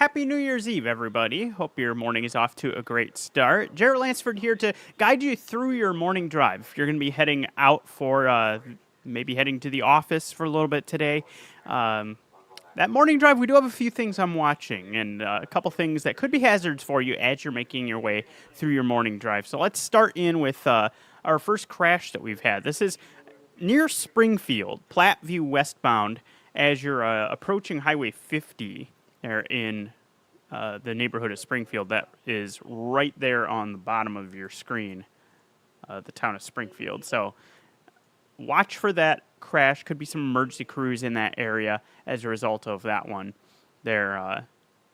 Happy New Year's Eve, everybody. Hope your morning is off to a great start. Jaret Lansford here to guide you through your morning drive. If you're going to be heading out for maybe heading to the office for a little bit today, that morning drive, we do have a few things I'm watching and a couple things that could be hazards for you as you're making your way through your morning drive. So let's start in with our first crash that we've had. This is near Springfield, Platteview westbound, as you're approaching Highway 50 there in the neighborhood of Springfield. That is right there on the bottom of your screen, the town of Springfield. So watch for that crash. Could be some emergency crews in that area as a result of that one there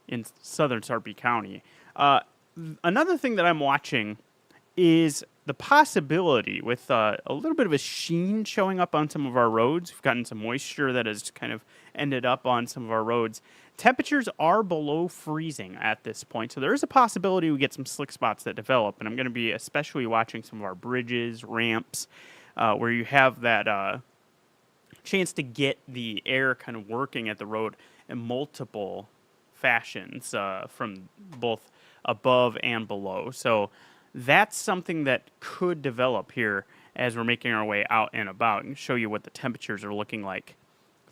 in southern Sarpy County. Another thing that I'm watching is the possibility with a little bit of a sheen showing up on some of our roads. We've gotten some moisture that has kind of ended up on some of our roads. Temperatures are below freezing at this point, so there is a possibility we get some slick spots that develop, and I'm going to be especially watching some of our bridges, ramps, where you have that chance to get the air kind of working at the road in multiple fashions from both above and below. So that's something that could develop here as we're making our way out and about, and show you what the temperatures are looking like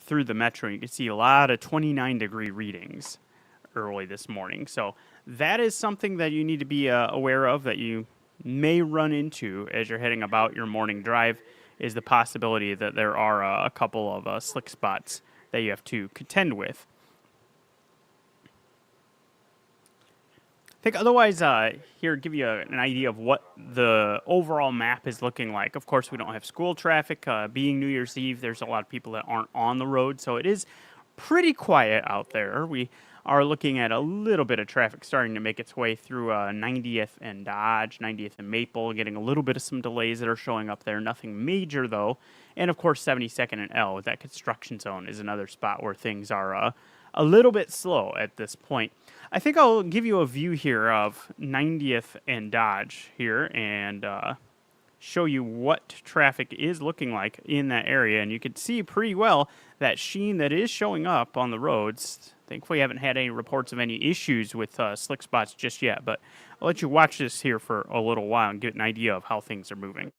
through the metro. You can see a lot of 29-degree readings early this morning. So that is something that you need to be aware of, that you may run into as you're heading about your morning drive, is the possibility that there are a couple of slick spots that you have to contend with. I think otherwise, here, give you an idea of what the overall map is looking like. Of course, we don't have school traffic. Being New Year's Eve, there's a lot of people that aren't on the road, so it is pretty quiet out there. We are looking at a little bit of traffic starting to make its way through 90th and Dodge, 90th and Maple, getting a little bit of some delays that are showing up there. Nothing major, though. And, of course, 72nd and L, that construction zone, is another spot where things are a little bit slow at this point. I think I'll give you a view here of 90th and Dodge here and show you what traffic is looking like in that area. And you can see pretty well that sheen that is showing up on the roads. Thankfully, we haven't had any reports of any issues with slick spots just yet, but I'll let you watch this here for a little while and get an idea of how things are moving.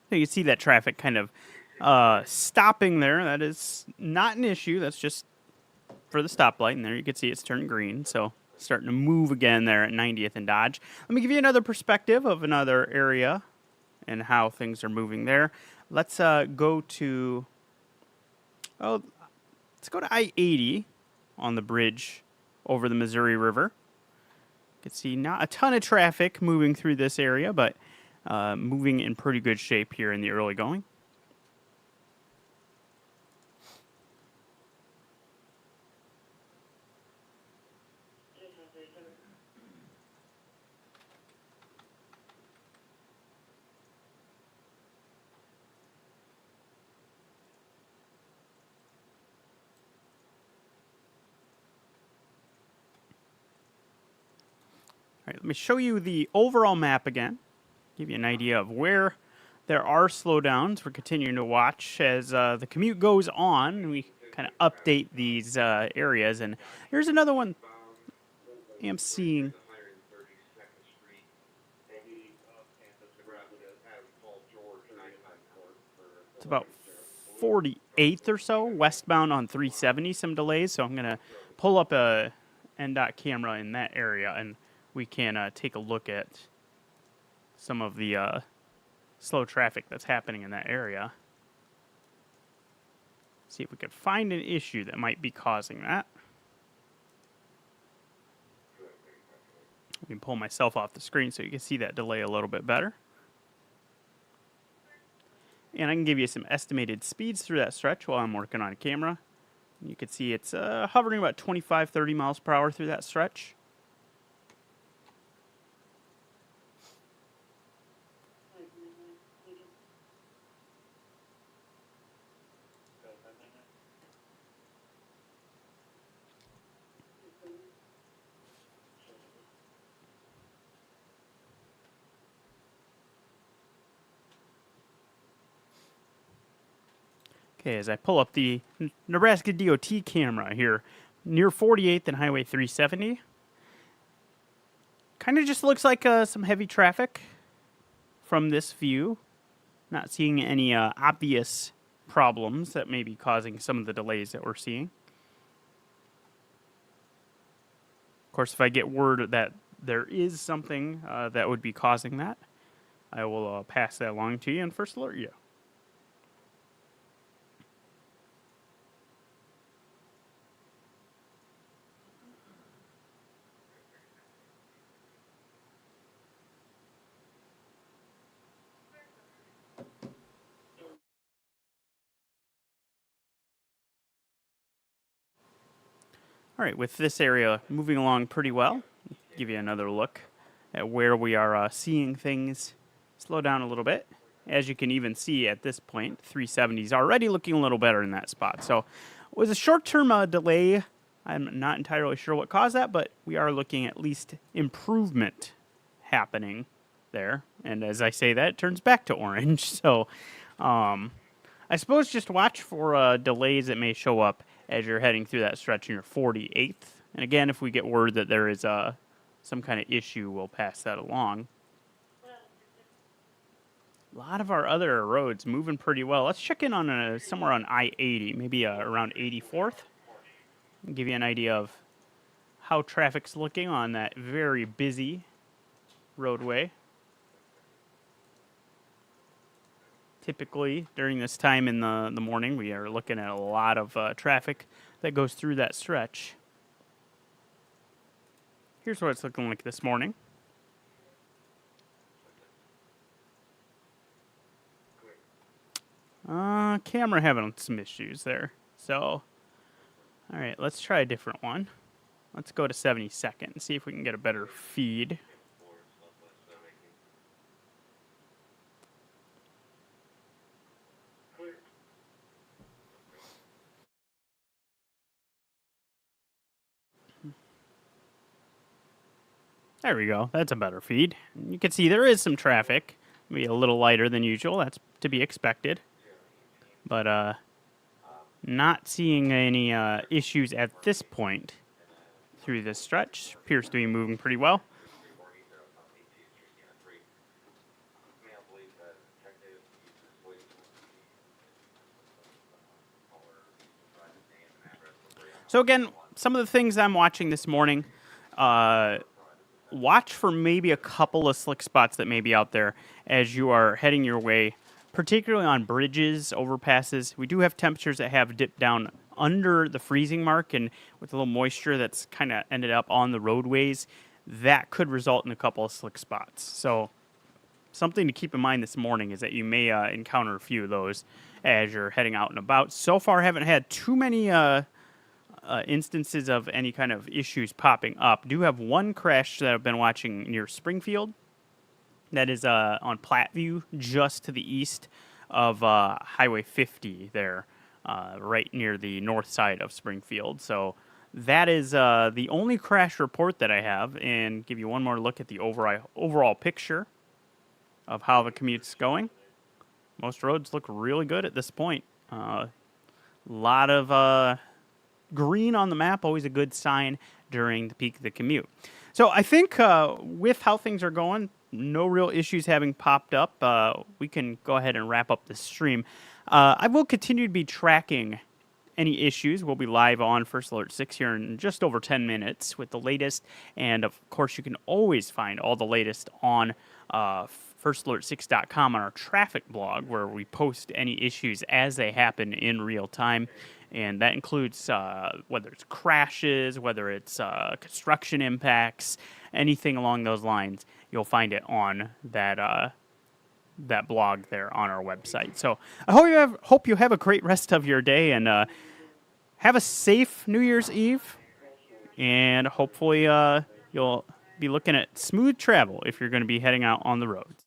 So you see that traffic kind of stopping there. That is not an issue. That's just for the stoplight. And there you can see it's turned green. So starting to move again there at 90th and Dodge. Let me give you another perspective of another area and how things are moving there. Let's go to I-80 on the bridge over the Missouri River. You can see not a ton of traffic moving through this area, but moving in pretty good shape here in the early going. All right, let me show you the overall map again. Give you an idea of where there are slowdowns. We're continuing to watch as the commute goes on. We kind of update these areas. And here's another one I'm seeing. It's about 48th or so, westbound on 370, some delays. So I'm going to pull up a NDOT camera in that area, and we can take a look at some of the slow traffic that's happening in that area. See if we could find an issue that might be causing that. I can pull myself off the screen so you can see that delay a little bit better. And I can give you some estimated speeds through that stretch while I'm working on camera. You can see it's hovering about 25, 30 miles per hour through that stretch. Okay, as I pull up the Nebraska DOT camera here, near 48th and Highway 370. Kind of just looks like some heavy traffic from this view. Not seeing any obvious problems that may be causing some of the delays that we're seeing. Of course, if I get word that there is something that would be causing that, I will pass that along to you and first alert you. All right, with this area moving along pretty well, give you another look at where we are seeing things slow down a little bit. As you can even see at this point, 370 is already looking a little better in that spot. So it was a short-term delay. I'm not entirely sure what caused that, but we are looking at least improvement happening there. And as I say that, it turns back to orange. So I suppose just watch for delays that may show up as you're heading through that stretch in your 48th. And again, if we get word that there is some kind of issue, we'll pass that along. A lot of our other roads moving pretty well. Let's check in on somewhere on I-80, maybe around 84th. I'll give you an idea of how traffic's looking on that very busy roadway. Typically, during this time in the morning, we are looking at a lot of traffic that goes through that stretch. Here's what it's looking like this morning. Camera having some issues there. So, all right, let's try a different one. Let's go to 72nd and see if we can get a better feed. There we go. That's a better feed. You can see there is some traffic. Maybe a little lighter than usual. That's to be expected. But not seeing any issues at this point through this stretch. Appears to be moving pretty well. So again, some of the things I'm watching this morning, watch for maybe a couple of slick spots that may be out there as you are heading your way, particularly on bridges, overpasses. We do have temperatures that have dipped down under the freezing mark, and with a little moisture that's kind of ended up on the roadways, that could result in a couple of slick spots. So something to keep in mind this morning is that you may encounter a few of those as you're heading out and about. So far, haven't had too many instances of any kind of issues popping up. Do have one crash that I've been watching near Springfield. That is on Platteview, just to the east of Highway 50 there, right near the north side of Springfield. So that is the only crash report that I have, and give you one more look at the overall picture of how the commute's going. Most roads look really good at this point. A lot of green on the map, always a good sign during the peak of the commute. So I think with how things are going, no real issues having popped up, we can go ahead and wrap up the stream. I will continue to be tracking any issues. We'll be live on First Alert 6 here in just over 10 minutes with the latest. And of course, you can always find all the latest on firstalert6.com on our traffic blog, where we post any issues as they happen in real time. And that includes whether it's crashes, whether it's construction impacts, anything along those lines. You'll find it on that blog there on our website. So I hope you have a great rest of your day, and have a safe New Year's Eve. And hopefully you'll be looking at smooth travel if you're going to be heading out on the roads.